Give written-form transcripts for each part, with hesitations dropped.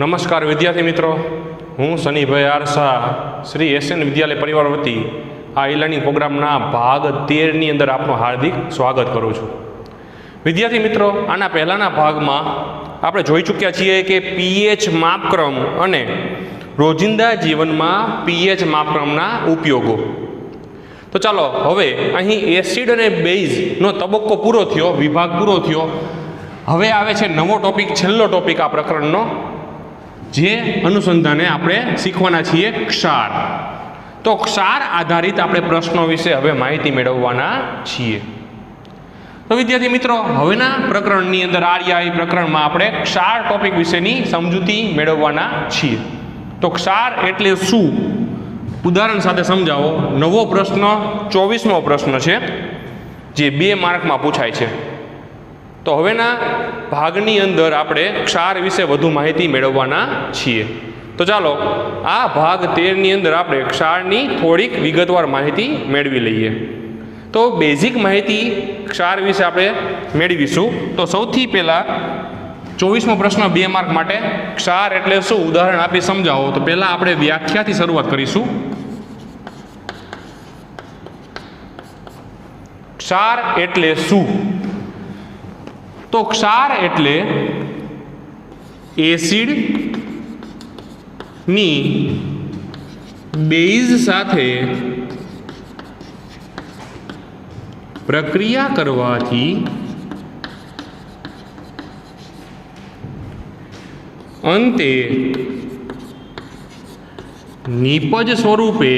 નમસ્કાર વિદ્યાર્થી મિત્રો, હું શનિભાઈ આરસા શ્રી એસએન વિદ્યાલય પરિવાર વતી આ ઈ-લર્નિંગ પ્રોગ્રામના ભાગ 13ની અંદર આપનું હાર્દિક સ્વાગત કરું છું. વિદ્યાર્થી મિત્રો, આના પહેલાંના ભાગમાં આપણે જોઈ ચૂક્યા છીએ કે પીએચ માપક્રમ અને રોજિંદા જીવનમાં પીએચ માપક્રમના ઉપયોગો. તો ચાલો હવે અહીં એસિડ અને બેઝનો તબક્કો પૂરો થયો, વિભાગ પૂરો થયો. હવે આવે છે નવો ટોપિક, છેલ્લો ટોપિક આ પ્રકરણનો, જે અનુસંધાને આપણે શીખવાના છીએ ક્ષાર. તો ક્ષાર આધારિત આપણે પ્રશ્નો વિશે હવે માહિતી મેળવવાના છીએ. તો વિદ્યાર્થી મિત્રો, હવેના પ્રકરણની અંદર આર્યાઈ પ્રકરણમાં આપણે ક્ષાર ટોપિક વિશેની સમજૂતી મેળવવાના છીએ. તો ક્ષાર એટલે શું, ઉદાહરણ સાથે સમજાવો. નવો પ્રશ્ન 24મો પ્રશ્ન છે, જે 2 માર્કમાં પૂછાય છે. તો હવેના ભાગની અંદર આપણે ક્ષાર વિશે વધુ માહિતી મેળવવાના છીએ. તો ચાલો આ ભાગ 13ની અંદર આપણે ક્ષારની થોડીક વિગતવાર માહિતી મેળવી લઈએ. તો બેઝિક માહિતી ક્ષાર વિશે આપણે મેળવીશું. તો સૌથી પહેલાં 24મો પ્રશ્ન 2 માર્ક માટે, ક્ષાર એટલે શું, ઉદાહરણ આપી સમજાવો. તો પહેલાં આપણે વ્યાખ્યાથી શરૂઆત કરીશું. ક્ષાર એટલે શું? તો ક્ષાર એટલે એસિડ ની બેઝ સાથે પ્રક્રિયા કરવાથી અંતે નિપજ સ્વરૂપે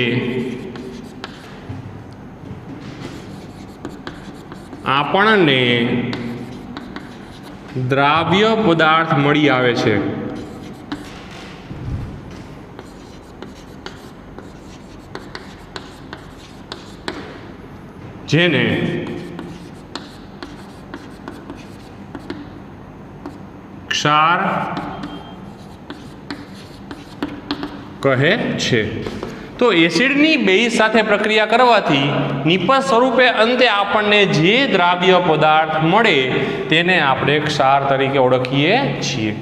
આપણને દ્રાવ્ય પદાર્થ મળી આવે છે. જેને ક્ષાર કહે છે. તો એસિડની બેઝ સાથે પ્રક્રિયા કરવાથી નિપજ સ્વરૂપે અંતે આપણને જે દ્રાવ્ય પદાર્થ મળે તેને આપણે ક્ષાર તરીકે ઓળખીએ છીએ.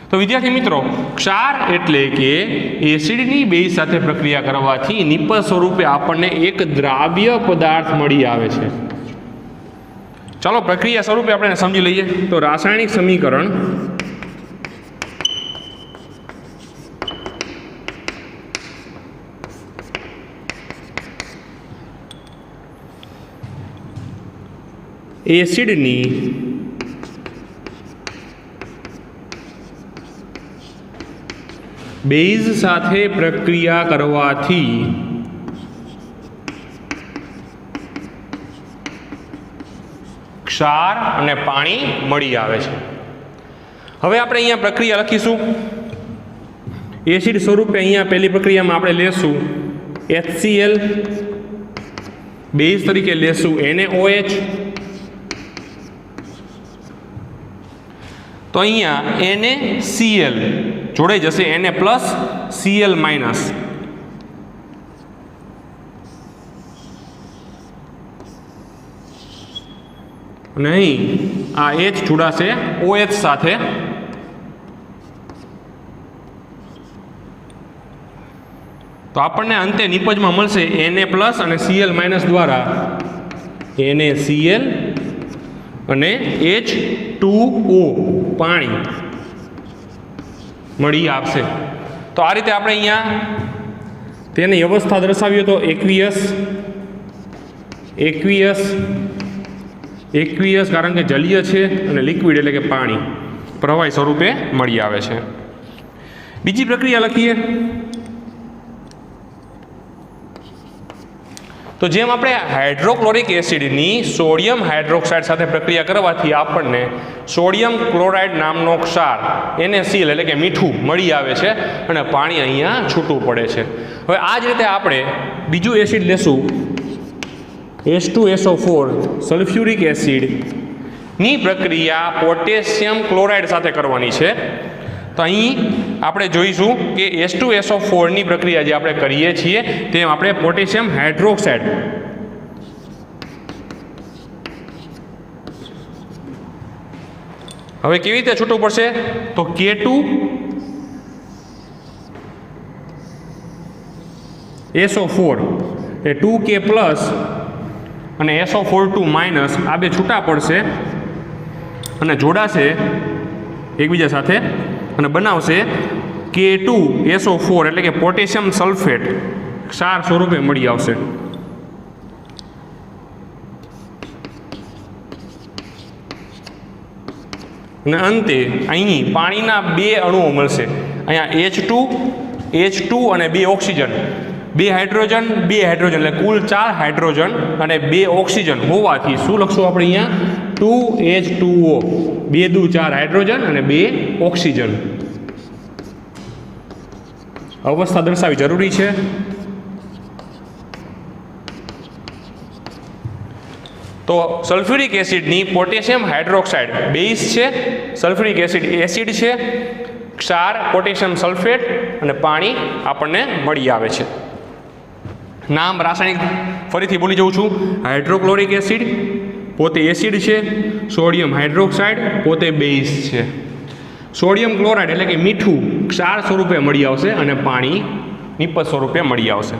તો વિદ્યાર્થી મિત્રો, ક્ષાર એટલે કે એસિડની બેઝ સાથે પ્રક્રિયા કરવાથી નિપજ સ્વરૂપે આપણને એક દ્રાવ્ય પદાર્થ મળી આવે છે. ચાલો પ્રક્રિયા સ્વરૂપે આપણે સમજી લઈએ. તો રાસાયણિક સમીકરણ એસિડની બેઝ સાથે પ્રક્રિયા કરવાથી ક્ષાર અને પાણી મળી આવે છે. હવે આપણે અહીંયા પ્રક્રિયા લખીશું. એસિડ સ્વરૂપે અહીંયા પહેલી પ્રક્રિયામાં આપણે લેશું HCl, બેઝ તરીકે લેશું NaOH. તો અહીંયા NaCl જોડાઈ જશે, Na પ્લસ Cl માઇનસ. અને અહીં આ H જોડાશે OH સાથે. તો આપણને અંતે નિપજમાં મળશે Na પ્લસ અને Cl માઇનસ દ્વારા NaCl અને H2O પાણી મળી આવશે. તો આ રીતે આપણે અહીંયા તેની અવસ્થા દર્શાવીએ તો એકવીયસ કારણ કે જલીય છે, અને લિક્વિડ એટલે કે પાણી પ્રવાહી સ્વરૂપે મળી આવે છે. બીજી પ્રક્રિયા લખીએ. તો જેમ આપણે હાઇડ્રોક્લોરિક એસિડની સોડિયમ હાઇડ્રોક્સાઇડ સાથે પ્રક્રિયા કરવાથી આપણને સોડિયમ ક્લોરાઇડ નામનો ક્ષાર NaCl એટલે કે મીઠું મળી આવે છે, અને પાણી અહીંયા છૂટું પડે છે. હવે આ જ રીતે આપણે બીજું એસિડ લેશું, H2SO4 સલ્ફ્યુરિક એસિડની પ્રક્રિયા પોટેશિયમ ક્લોરાઇડ સાથે કરવાની છે. તો અહીં આપણે જોઈશું કે H2SO4ની પ્રક્રિયા જે આપણે કરીએ છીએ તેમ આપણે પોટેશિયમ હાઇડ્રોક્સાઇડ હવે કેવી રીતે છૂટવું પડશે? તો K2 SO4 એ 2K પ્લસ અને SO42 માઇનસ આ બે છૂટા પડશે અને જોડાશે એકબીજા સાથે અને બનાવશે K2SO4 એટલે કે પોટેશિયમ સલ્ફેટ ક્ષાર સ્વરૂપે મળી આવશે. અને અંતે અહીં પાણીના બે અણુઓ મળશે. અહીંયા H2 અને 2 ઓક્સિજન, 2 હાઇડ્રોજન એટલે કુલ 4 હાઇડ્રોજન અને 2 ઓક્સિજન હોવાથી શું લખશું આપણે અહીંયા 2H2O, 2 દુ 4 હાઇડ્રોજન અને 2 ઓક્સિજન. અવસ્થા દર્શાવવી જરૂરી છે. તો સલ્ફ્યુરિક એસિડની પોટેશિયમ હાઇડ્રોક્સાઇડ બેઝ છે, સલ્ફ્યુરિક એસિડ એસિડ છે, ક્ષાર પોટેશિયમ સલ્ફેટ અને પાણી આપણને મળી આવે છે. નામ રાસાયણિક ફરીથી બોલી જઉં છું. હાઇડ્રોક્લોરિક એસિડ પોતે એસિડ છે, સોડિયમ હાઇડ્રોક્સાઇડ પોતે બેઝ છે. સોડિયમ ક્લોરાઇડ એટલે કે મીઠું ક્ષાર સ્વરૂપે મળી આવશે અને પાણી નિપજ સ્વરૂપે મળી આવશે.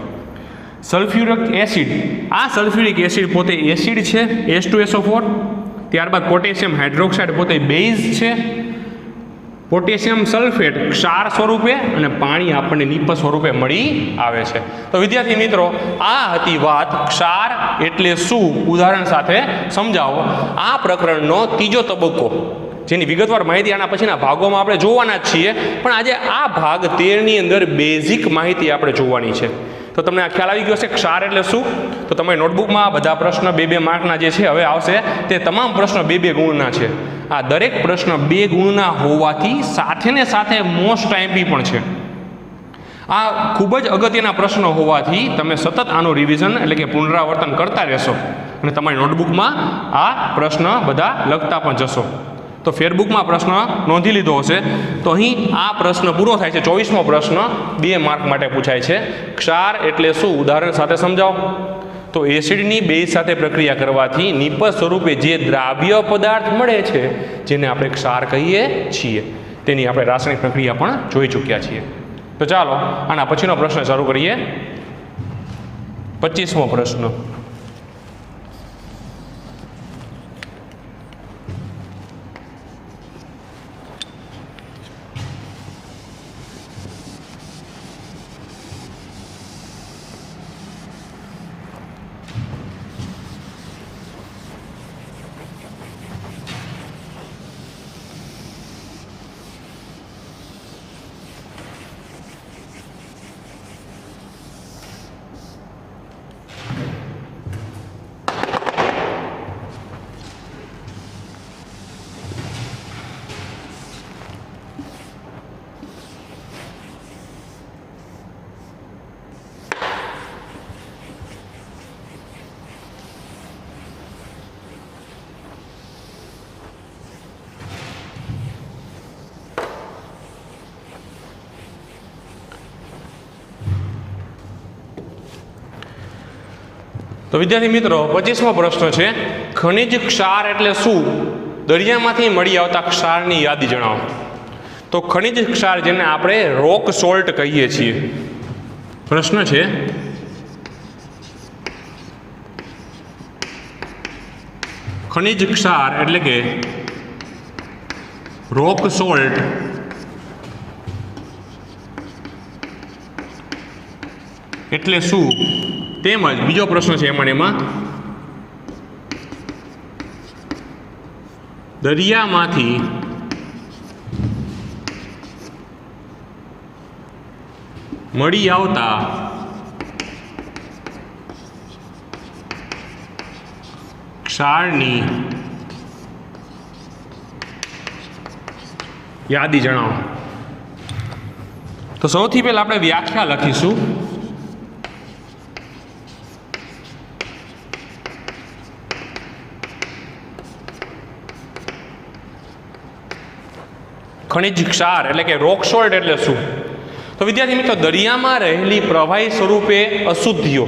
સલ્ફ્યુરિક એસિડ, આ સલ્ફ્યુરિક એસિડ પોતે એસિડ છે H2SO4, ત્યારબાદ પોટેશિયમ હાઇડ્રોક્સાઇડ પોતે બેઝ છે, પોટેશિયમ સલ્ફેટ ક્ષાર સ્વરૂપે અને પાણી આપણને નિપજ સ્વરૂપે મળી આવે છે. તો વિદ્યાર્થી મિત્રો, આ હતી વાત ક્ષાર એટલે શું ઉદાહરણ સાથે સમજાવો. આ પ્રકરણનો ત્રીજો તબક્કો, જેની વિગતવાર માહિતી આના પછીના ભાગોમાં આપણે જોવાના જ છીએ, પણ આજે આ ભાગ 13ની અંદર બેઝિક માહિતી આપણે જોવાની છે. તો તમને આ ખ્યાલ આવી ગયો છે ક્ષાર એટલે શું? તો તમારી નોટબુકમાં બધા પ્રશ્ન 2-2 માર્કના જે છે હવે આવશે, તે તમામ પ્રશ્ન 2-2 ગુણના છે. આ દરેક પ્રશ્ન 2 ગુણના હોવાથી સાથે ને સાથે મોસ્ટ આઈએમપી પણ છે. આ ખૂબ જ અગત્યના પ્રશ્નો હોવાથી તમે સતત આનું રિવિઝન એટલે કે પુનરાવર્તન કરતા રહેશો અને તમારી નોટબુકમાં આ પ્રશ્ન બધા લખતા પણ જશો. તો ફેરબુકમાં પ્રશ્ન નોંધી લીધો હશે. તો અહીં આ પ્રશ્ન પૂરો થાય છે. 24મો પ્રશ્ન 2 માર્ક માટે પૂછાય છે. ક્ષાર એટલે શું ઉદાહરણ સાથે સમજાવો. તો એસિડની બેઝ સાથે પ્રક્રિયા કરવાથી નિપજ સ્વરૂપે જે દ્રાવ્ય પદાર્થ મળે છે, જેને આપણે ક્ષાર કહીએ છીએ, તેની આપણે રાસાયણિક પ્રક્રિયા પણ જોઈ ચૂક્યા છીએ. તો ચાલો આના પછીનો પ્રશ્ન શરૂ કરીએ. 25મો પ્રશ્ન. તો વિદ્યાર્થી મિત્રો, 25મો પ્રશ્ન છે ખનિજ ક્ષાર એટલે શું? દરિયામાંથી મળી આવતા ક્ષારની યાદી જણાવો. તો ખનિજ ક્ષાર જેને આપણે રોક સોલ્ટ કહીએ છીએ. પ્રશ્ન છે ખનિજ ક્ષાર એટલે કે રોક સોલ્ટ એટલે શું? તેમજ બીજો પ્રશ્ન છે એમાં દરિયામાંથી મળી આવતા ક્ષારની યાદી જણાવો. તો સૌથી પહેલા આપણે વ્યાખ્યા લખીશું. ખનિજ ક્ષાર એટલે કે રોક સોલ્ટ એટલે શું? તો વિદ્યાર્થી મિત્રો, દરિયામાં રહેલી પ્રવાહી સ્વરૂપે અશુદ્ધિઓ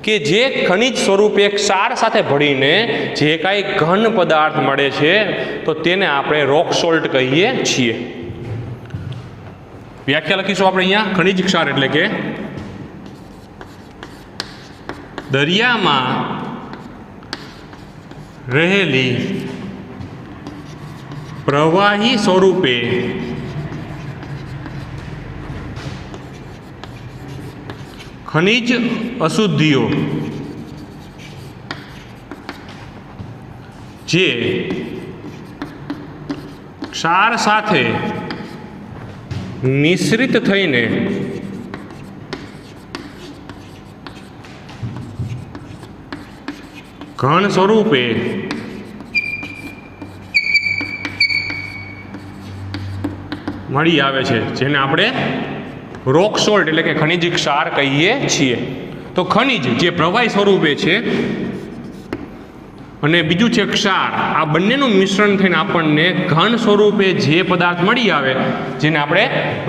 કે જે ખનિજ સ્વરૂપે ક્ષાર સાથે ભળીને જે કાંઈ ઘન પદાર્થ મળે છે, તો તેને આપણે રોક સોલ્ટ કહીએ છીએ. વ્યાખ્યા લખીશું આપણે અહીંયા. ખનિજ ક્ષાર એટલે કે દરિયામાં રહેલી પ્રવાહી સ્વરૂપે ખનિજ અશુદ્ધિઓ જે ક્ષાર સાથે મિશ્રિત થઈને ઘન સ્વરૂપે મળી આવે છે, જેને આપણે રોક સોલ્ટ એટલે કે ખનિજ ક્ષાર કહીએ છીએ. તો ખનિજ જે પ્રવાહી સ્વરૂપે છે અને બીજું છે ક્ષાર, આ બંનેનું મિશ્રણ થઈને આપણને ઘન સ્વરૂપે જે પદાર્થ મળી આવે જેને આપણે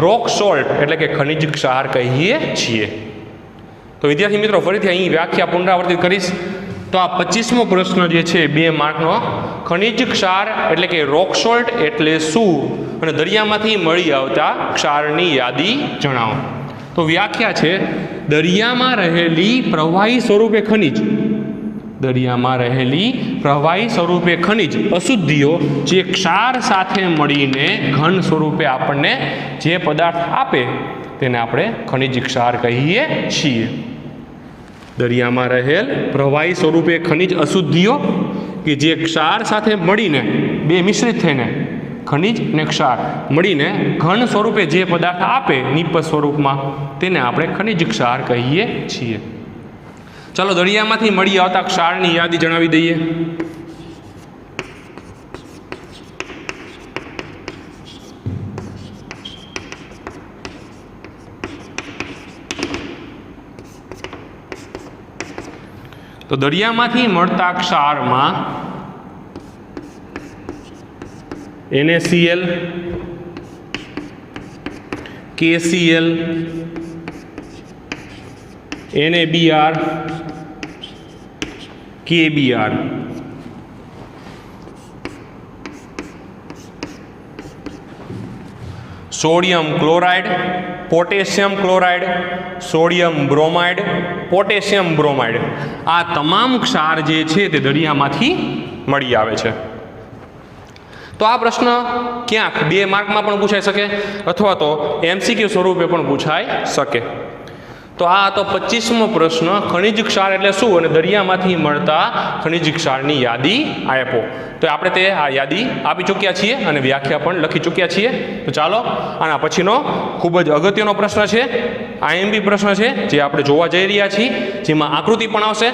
રોક સોલ્ટ એટલે કે ખનિજ ક્ષાર કહીએ છીએ. તો વિદ્યાર્થી મિત્રો ફરીથી અહીં વ્યાખ્યા પુનરાવર્તિત કરીશ. તો આ 25મો પ્રશ્ન જે છે 2 માર્કનો, ખનિજ ક્ષાર એટલે કે રોક સોલ્ટ એટલે શું અને દરિયામાંથી મળી આવતા ક્ષારની યાદી જણાવો. તો વ્યાખ્યા છે, દરિયામાં રહેલી પ્રવાહી સ્વરૂપે ખનિજ, દરિયામાં રહેલી પ્રવાહી સ્વરૂપે ખનિજ અશુદ્ધિઓ જે ક્ષાર સાથે મળીને ઘન સ્વરૂપે આપણને જે પદાર્થ આપે તેને આપણે ખનિજ ક્ષાર કહીએ છીએ. દરિયામાં રહેલ પ્રવાહી સ્વરૂપે ખનિજ અશુદ્ધિઓ કે જે ક્ષાર સાથે મળીને બે મિશ્રિત થઈને ખનિજ અને ક્ષાર મળીને ઘન સ્વરૂપે જે પદાર્થ આપે નિપજ સ્વરૂપમાં તેને આપણે ખનિજ ક્ષાર કહીએ છીએ. ચાલો દરિયામાંથી મળી આવતા ક્ષારની યાદી જણાવી દઈએ. તો દરિયામાંથી મળતા ક્ષારમાં NaCl, KCl, NaBr, KBr, sodium chloride, potassium chloride, sodium bromide, potassium bromide, આ તમામ ક્ષાર જે છે તે દરિયામાંથી મળી આવે છે. તો આ પ્રશ્ન ક્યાંક 2 માર્કમાં પણ પૂછાઈ શકે અથવા તો MCQ સ્વરૂપે પણ પૂછાઈ શકે. તો આ હતો 25મો પ્રશ્ન, ખનિજ ક્ષાર એટલે શું અને દરિયામાંથી મળતા ખનિજ ક્ષારની યાદી આપો. તો આપણે તે આ યાદી આપી ચૂક્યા છીએ અને વ્યાખ્યા પણ લખી ચૂક્યા છીએ. તો ચાલો આના પછીનો ખૂબ જ અગત્યનો પ્રશ્ન છે, IMP પ્રશ્ન છે, જે આપણે જોવા જઈ રહ્યા છીએ, જેમાં આકૃતિ પણ આવશે.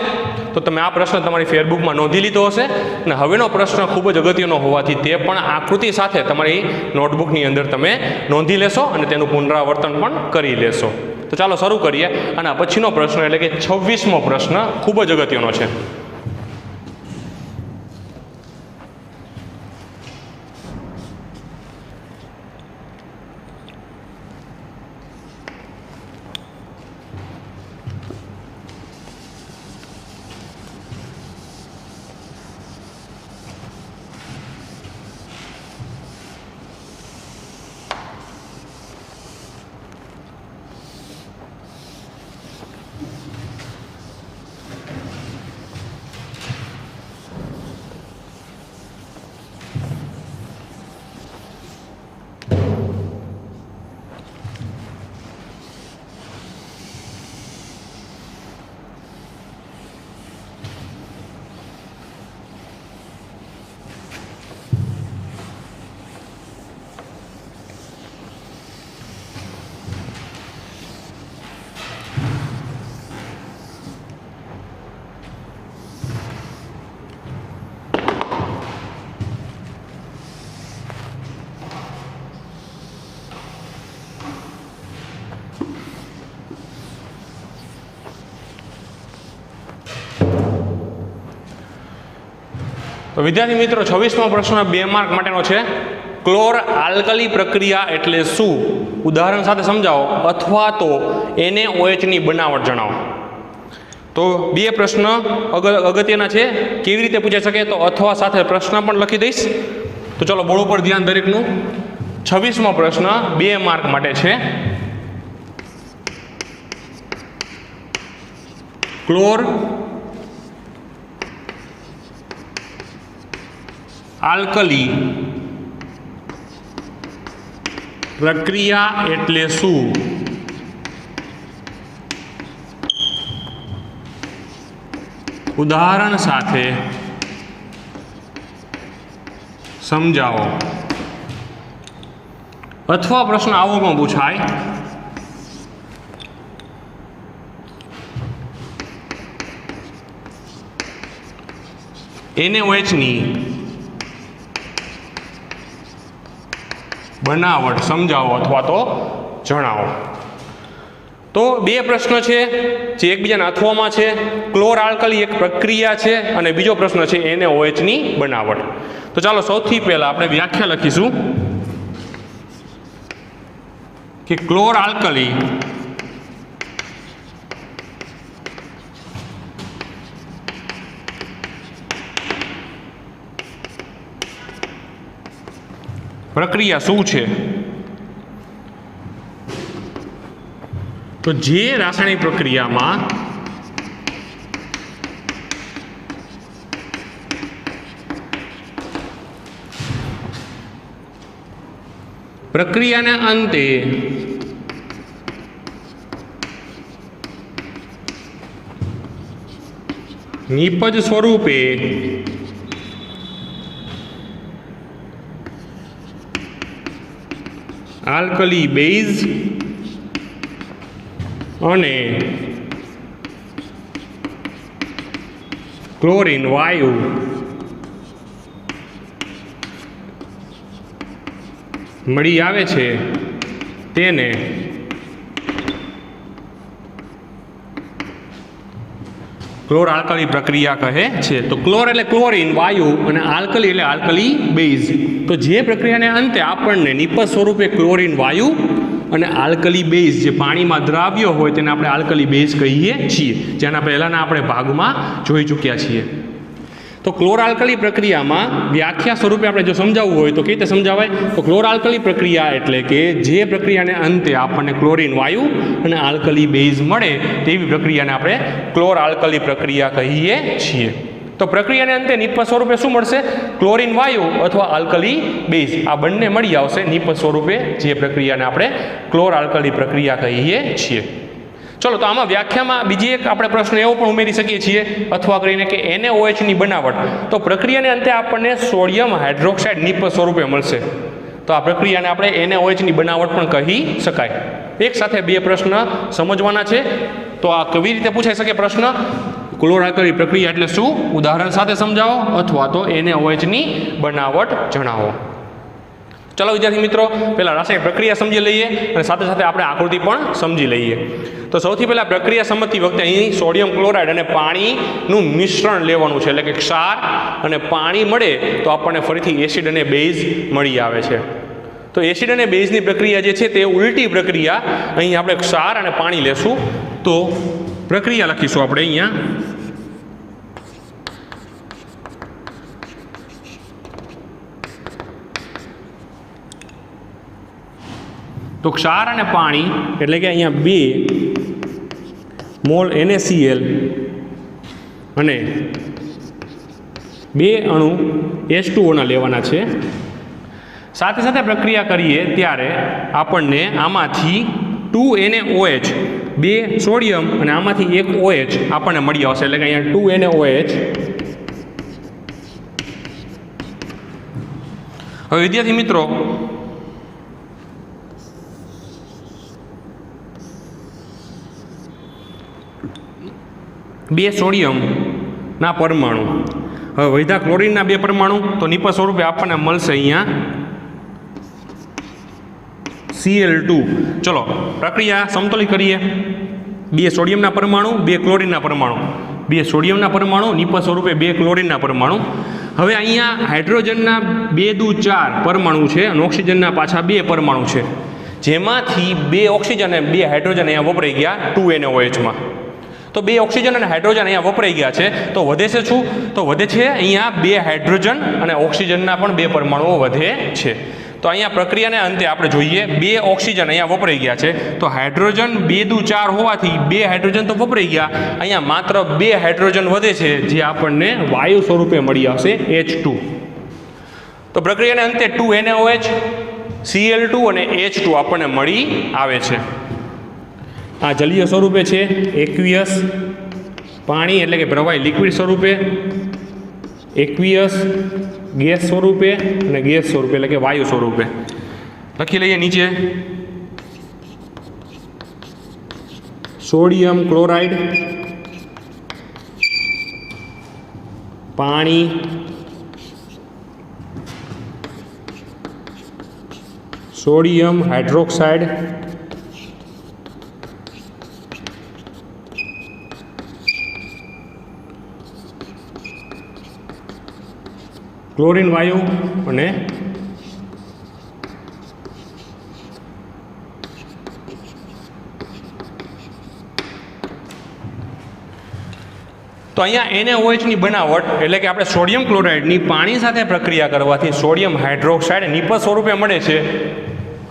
તો તમે આ પ્રશ્ન તમારી ફેરબુકમાં નોંધી લીધો હશે અને હવેનો પ્રશ્ન ખૂબ જ અગત્યનો હોવાથી તે પણ આકૃતિ સાથે તમારી નોટબુકની અંદર તમે નોંધી લેશો અને તેનું પુનરાવર્તન પણ કરી લેશો. તો ચાલો શરૂ કરીએ. આના પછીનો પ્રશ્ન એટલે કે 26મો પ્રશ્ન ખૂબ જ અગત્યનો છે. તો વિદ્યાર્થી મિત્રો 26મો પ્રશ્ન 2 માર્ક માટેનો છે. ક્લોર આલ્કલી પ્રક્રિયા એટલે શું? ઉદાહરણ સાથે સમજાવો અથવા તો NaOH ની બનાવટ જણાવો. તો 2 પ્રશ્ન અગત્યના છે. કેવી રીતે પૂછાઈ શકે? તો અથવા સાથે પ્રશ્ન પણ લખી દઈશ. તો ચલો બોર્ડ ઉપર ધ્યાન દરેકનું. 26મો પ્રશ્ન 2 માર્ક માટે છે. ક્લોર આલ્કલી પ્રક્રિયા એટલે શું? ઉદાહરણ સાથે સમજાવો. અથવા પ્રશ્ન આવો પણ પૂછાય, NaOH ની બનાવટ સમજાવો અથવા તો જણાવો. તો બે પ્રશ્ન છે જે એકબીજાના અથવામાં છે. ક્લોર આલ્કલી એક પ્રક્રિયા છે અને બીજો પ્રશ્ન છે NaOH ની બનાવટ. તો ચાલો સૌથી પહેલા આપણે વ્યાખ્યા લખીશું કે ક્લોર આલ્કલી પ્રક્રિયા શું છે? તો જે રાસાયણિક પ્રક્રિયામાં પ્રક્રિયાના અંતે નિપજ સ્વરૂપે આલ્કલી બેઝ અને ક્લોરીન વાયુ મળી આવે છે તેને ક્લોર આલ્કલી પ્રક્રિયા કહે છે. તો ક્લોર એટલે ક્લોરીન વાયુ અને આલ્કલી એટલે આલ્કલી બેઝ. તો જે પ્રક્રિયાને અંતે આપણને નિપજ સ્વરૂપે ક્લોરીન વાયુ અને આલ્કલી બેઝ જે પાણીમાં દ્રાવ્ય હોય તેને આપણે આલ્કલી બેઝ કહીએ છીએ, જેના પહેલાંના આપણે ભાગમાં જોઈ ચૂક્યા છીએ. તો ક્લોર આલ્કલી પ્રક્રિયામાં વ્યાખ્યા સ્વરૂપે આપણે જો સમજાવવું હોય તો કઈ રીતે સમજાવાય? તો ક્લોર આલ્કલી પ્રક્રિયા એટલે કે જે પ્રક્રિયાને અંતે આપણને ક્લોરીન વાયુ અને આલ્કલી બેઝ મળે તેવી પ્રક્રિયાને આપણે ક્લોર આલ્કલી પ્રક્રિયા કહીએ છીએ. તો પ્રક્રિયાને અંતે નિપજ સ્વરૂપે શું મળશે? ક્લોરીન વાયુ અથવા આલ્કલી બેઝ આ બંને મળી આવશે નિપજ સ્વરૂપે, જે પ્રક્રિયાને આપણે ક્લોર આલ્કલી પ્રક્રિયા કહીએ છીએ. ચલો, તો આમાં વ્યાખ્યામાં બીજી એક આપણે પ્રશ્ન એવો પણ ઉમેરી શકીએ છીએ અથવા કરીને કે NaOH ની બનાવટ. તો પ્રક્રિયાને અંતે આપણને સોડિયમ હાઇડ્રોક્સાઇડ નિપજ સ્વરૂપે મળશે. તો આ પ્રક્રિયાને આપણે NaOH ની બનાવટ પણ કહી શકાય. એક સાથે બે પ્રશ્ન સમજવાના છે. તો આ કેવી રીતે પૂછાઈ શકે પ્રશ્ન? ક્લોર આલ્કલી પ્રક્રિયા એટલે શું? ઉદાહરણ સાથે સમજાવો અથવા તો NaOH ની બનાવટ જણાવો. ચલો વિદ્યાર્થી મિત્રો, પહેલાં રાસાયણિક પ્રક્રિયા સમજી લઈએ અને સાથે સાથે આપણે આકૃતિ પણ સમજી લઈએ. તો સૌથી પહેલાં પ્રક્રિયા સમજતી વખતે અહીં સોડિયમ ક્લોરાઇડ અને પાણીનું મિશ્રણ લેવાનું છે, એટલે કે ક્ષાર અને પાણી મળે તો આપણને ફરીથી એસિડ અને બેઝ મળી આવે છે. તો એસિડ અને બેઝની પ્રક્રિયા જે છે તે ઉલટી પ્રક્રિયા. અહીં આપણે ક્ષાર અને પાણી લેશું તો પ્રક્રિયા લખીશું આપણે અહીંયા. તો ક્ષાર અને પાણી એટલે કે અહીંયા 2 મોલ NaCl અને 2 અણુ H2O ના લેવાના છે. સાથે સાથે પ્રક્રિયા કરીએ ત્યારે આપણને આમાંથી 2 NaOH 2 સોડિયમ અને આમાંથી 1 OH આપણને મળી આવશે, એટલે કે અહીંયા 2 NaOH. હવે વિદ્યાર્થી મિત્રો, બે સોડિયમના પરમાણુ, હવે વધ્યા ક્લોરીનના 2 પરમાણુ, તો નિપજ સ્વરૂપે આપણને મળશે અહીંયા Cl2. ચલો પ્રક્રિયા સમતોલિત કરીએ. 2 સોડિયમના પરમાણુ, 2 ક્લોરીનના પરમાણુ, 2 સોડિયમના પરમાણુ નિપજ સ્વરૂપે 2 ક્લોરીનના પરમાણુ. હવે અહીંયા હાઇડ્રોજનના 2 દુ 4 પરમાણુ છે અને ઓક્સિજનના પાછા 2 પરમાણુ છે, જેમાંથી 2 ઓક્સિજન અને 2 હાઇડ્રોજન અહીંયા વપરાઈ ગયા 2 NaOHમાં. તો 2 ઓક્સિજન અને હાઇડ્રોજન અહીંયા વપરાઈ ગયા છે, તો વધે છે શું? તો વધે છે અહીંયા 2 હાઇડ્રોજન અને ઓક્સિજનના પણ 2 પરમાણુઓ વધે છે. તો અહીંયા પ્રક્રિયાને અંતે આપણે જોઈએ 2 ઓક્સિજન અહીંયા વપરાઈ ગયા છે, તો હાઇડ્રોજન 2 દુ 4 હોવાથી 2 હાઇડ્રોજન તો વપરાઈ ગયા, અહીંયા માત્ર 2 હાઇડ્રોજન વધે છે જે આપણને વાયુ સ્વરૂપે મળી આવશે H2. તો પ્રક્રિયાને અંતે 2 NaOH Cl2 અને H2 આપણને મળી આવે છે. આ જલીય સ્વરૂપે છે, એક્વિયસ પાણી એટલે કે પ્રવાહી લિક્વિડ સ્વરૂપે, એક્વિયસ ગેસ સ્વરૂપે અને ગેસ સ્વરૂપે એટલે કે વાયુ સ્વરૂપે. લખી લઈએ નીચે. સોડિયમ ક્લોરાઇડ, પાણી, સોડિયમ હાઇડ્રોક્સાઇડ, ક્લોરીન વાયુ અને તો અહીંયા NaOH ની બનાવટ એટલે કે આપણે સોડિયમ ક્લોરાઇડની પાણી સાથે પ્રક્રિયા કરવાથી સોડિયમ હાઇડ્રોક્સાઇડ નિપજ સ્વરૂપે મળે છે.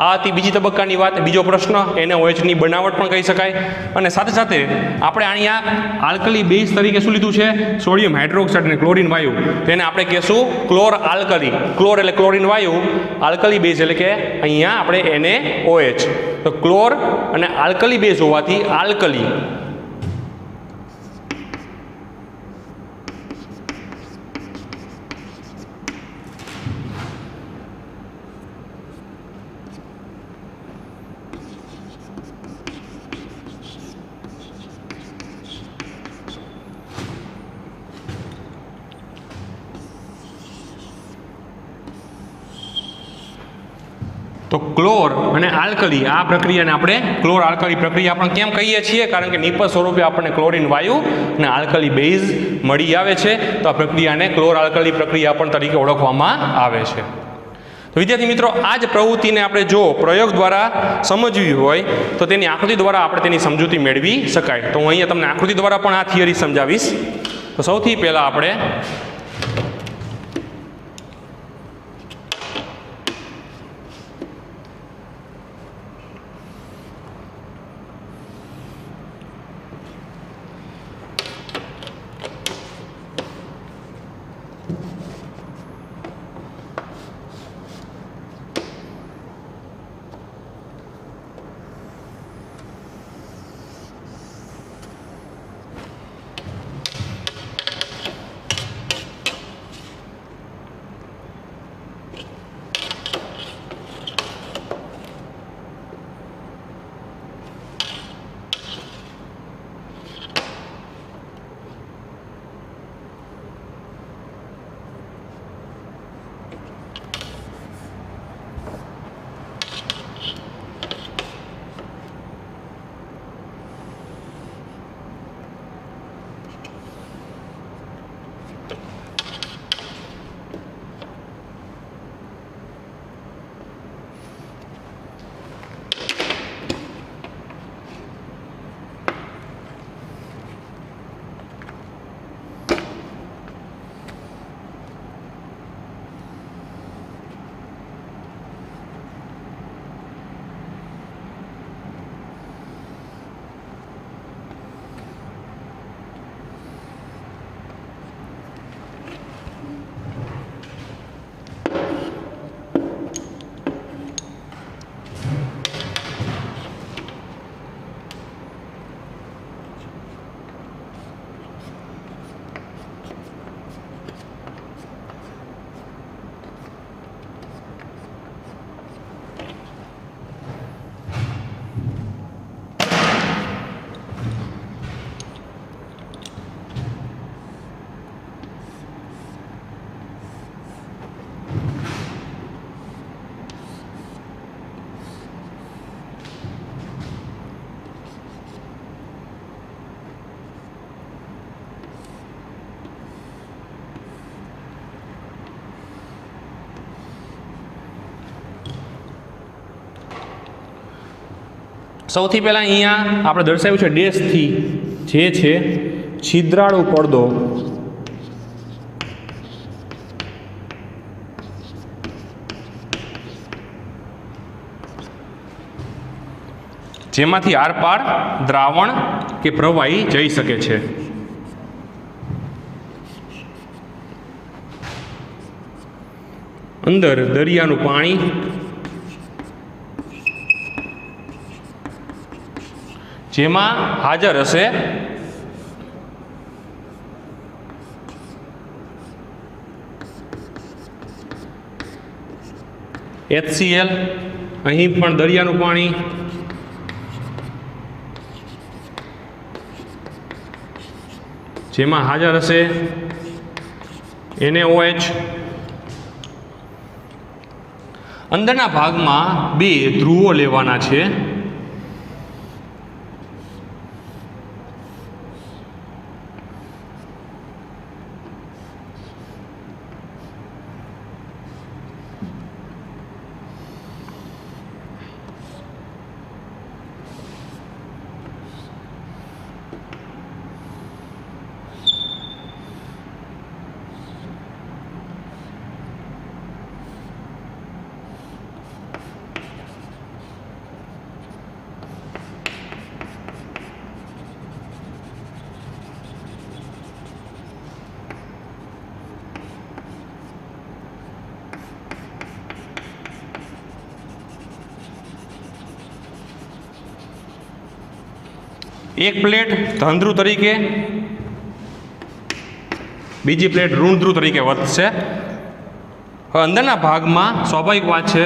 આ હતી બીજી તબક્કાની વાત. બીજો પ્રશ્ન NaOH ની બનાવટ પણ કહી શકાય. અને સાથે સાથે આપણે અહીંયા આલ્કલી બેઝ તરીકે શું લીધું છે? સોડિયમ હાઇડ્રોક્સાઇડ અને ક્લોરીન વાયુ. તેને આપણે કહેશું ક્લોર આલ્કલી. ક્લોર એટલે ક્લોરીન વાયુ, આલ્કલી બેઝ એટલે કે અહીંયા આપણે NaOH. તો ક્લોર અને આલ્કલી બેઝ હોવાથી આલ્કલી. તો ક્લોર અને આલ્કલી આ પ્રક્રિયાને આપણે ક્લોર આલ્કલી પ્રક્રિયા પણ કેમ કહીએ છીએ? કારણ કે નિપજ સ્વરૂપે આપણને ક્લોરીન વાયુ અને આલ્કલી બેઝ મળી આવે છે. તો આ પ્રક્રિયાને ક્લોર આલ્કલી પ્રક્રિયા પણ તરીકે ઓળખવામાં આવે છે. તો વિદ્યાર્થી મિત્રો, આ જ પ્રવૃત્તિને આપણે જો પ્રયોગ દ્વારા સમજવી હોય તો તેની આકૃતિ દ્વારા આપણે તેની સમજૂતી મેળવી શકાય. તો હું અહીંયા તમને આકૃતિ દ્વારા પણ આ થિયરી સમજાવીશ. તો સૌથી પહેલાં આપણે સૌથી પહેલાં અહીંયા આપણે દર્શાવ્યું છે ડેશથી, જે છે છિદ્રાળુ પડદો. જેમાંથી આરપાર દ્રાવણ કે પ્રવાહી જઈ શકે છે. અંદર દરિયાનું પાણી જેમાં હાજર હશે HCl, અહીં પણ દરિયાનું પાણી, જેમાં હાજર હશે NaOH. અંદરના ભાગમાં બે ધ્રુવો લેવાના છે. એક પ્લેટ ધન ધ્રુવ તરીકે, બીજી પ્લેટ ઋણ ધ્રુવ તરીકે વધશે. હવે અંદરના ભાગમાં સ્વાભાવિક વાત છે,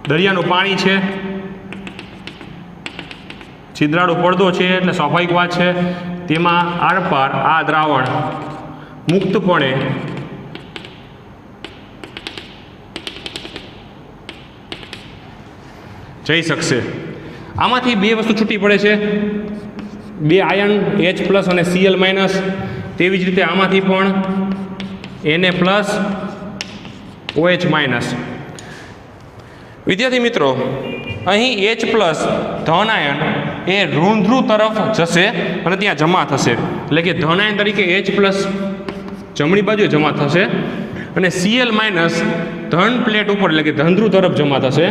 દરિયાનું પાણી છે, છિદ્રાળુ પડદો છે, એટલે સ્વાભાવિક વાત છે તેમાં આરપાર આ દ્રાવણ મુક્તપણે જઈ શકશે. આમાંથી બે વસ્તુ છૂટી પડે છે, બે આયન H+ અને Cl-. તેવી જ રીતે આમાંથી પણ Na+OH-. વિદ્યાર્થી મિત્રો, અહીં H+ ધન આયન એ ઋણ ધ્રુવ તરફ જશે અને ત્યાં જમા થશે, એટલે કે ધન આયન તરીકે H+ જમણી બાજુએ જમા થશે અને Cl- ધન પ્લેટ ઉપર એટલે કે ધન ધ્રુવ તરફ જમા થશે.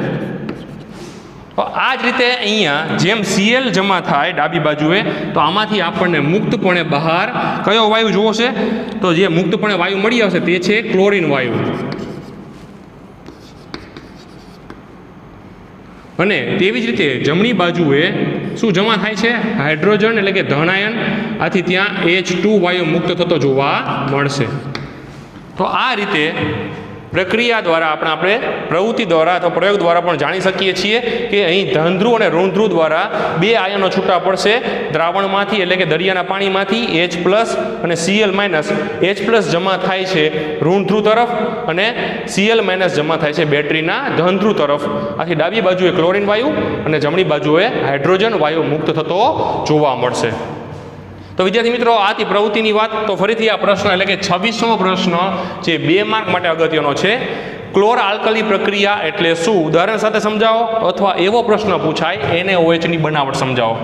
આ જ રીતે અહીંયા જેમ Cl જમા થાય ડાબી બાજુએ, તો આમાંથી આપણને મુક્તપણે બહાર કયો વાયુ જોવો છે? તો જે મુક્તપણે વાયુ મળી આવશે તે છે ક્લોરીન વાયુ. અને તેવી જ રીતે જમણી બાજુએ શું જમા થાય છે? હાઇડ્રોજન એટલે કે ધન આયન. આથી ત્યાં H2 વાયુ મુક્ત થતો જોવા મળશે. તો આ રીતે પ્રક્રિયા દ્વારા આપણે પ્રવૃત્તિ દ્વારા અથવા પ્રયોગ દ્વારા પણ જાણી શકીએ છીએ કે અહીં ધન ધ્રુવ અને ઋણ ધ્રુવ દ્વારા બે આયનો છૂટા પડશે દ્રાવણમાંથી, એટલે કે દરિયાના પાણીમાંથી. H+ અને Cl-. H+ જમા થાય છે ઋણ ધ્રુવ તરફ અને Cl- જમા થાય છે બેટરીના ધન ધ્રુવ તરફ. આથી ડાબી બાજુએ ક્લોરીન વાયુ અને જમણી બાજુએ હાઇડ્રોજન વાયુ મુક્ત થતો જોવા મળશે. તો વિદ્યાર્થી મિત્રો, આથી પ્રવૃત્તિની વાત. તો ફરીથી આ પ્રશ્ન એટલે કે 26મો પ્રશ્ન જે 2 માર્ક માટે અગત્યનો છે, ક્લોર આલ્કલી પ્રક્રિયા એટલે શું? ઉદાહરણ સાથે સમજાવો, અથવા એવો પ્રશ્ન પૂછાય NaOH ની બનાવટ સમજાવો.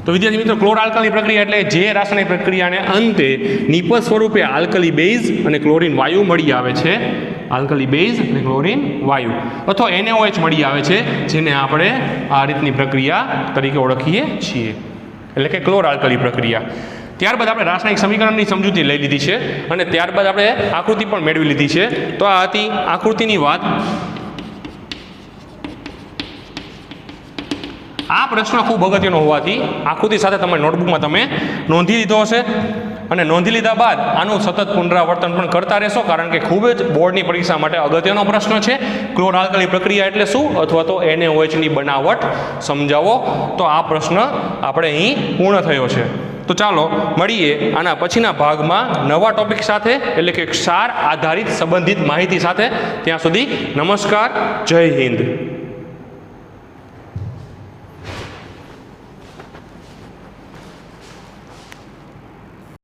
તો વિદ્યાર્થી મિત્રો, ક્લોર આલ્કલી પ્રક્રિયા એટલે જે રાસાયણિક પ્રક્રિયાને અંતે નિપજ સ્વરૂપે આલ્કલી બેઝ અને ક્લોરીન વાયુ મળી આવે છે. આલ્કલી બેઝ અને ક્લોરીન વાયુ અથવા NaOH મળી આવે છે, જેને આપણે આ રીતની પ્રક્રિયા તરીકે ઓળખીએ છીએ, એટલે કે ક્લોર આલ્કલી પ્રક્રિયા. ત્યારબાદ આપણે રાસાયણિક સમીકરણની સમજૂતી લઈ લીધી છે અને ત્યારબાદ આપણે આકૃતિ પણ મેળવી લીધી છે. તો આ હતી આકૃતિની વાત. આ પ્રશ્ન ખૂબ અગત્યનો હોવાથી આકૃતિ સાથે તમારી નોટબુકમાં તમે નોંધી લીધો હશે અને નોંધી લીધા બાદ આનું સતત પુનરાવર્તન પણ કરતા રહેશો, કારણ કે ખૂબ જ બોર્ડની પરીક્ષા માટે અગત્યનો પ્રશ્ન છે. ક્લોર આલ્કલી પ્રક્રિયા એટલે શું, અથવા તો NaOH ની બનાવટ સમજાવો. તો આ પ્રશ્ન આપણે અહીં પૂર્ણ થયો છે. તો ચાલો મળીએ આના પછીના ભાગમાં નવા ટોપિક સાથે, એટલે કે ક્ષાર આધારિત સંબંધિત માહિતી સાથે. ત્યાં સુધી નમસ્કાર, જય હિન્દ.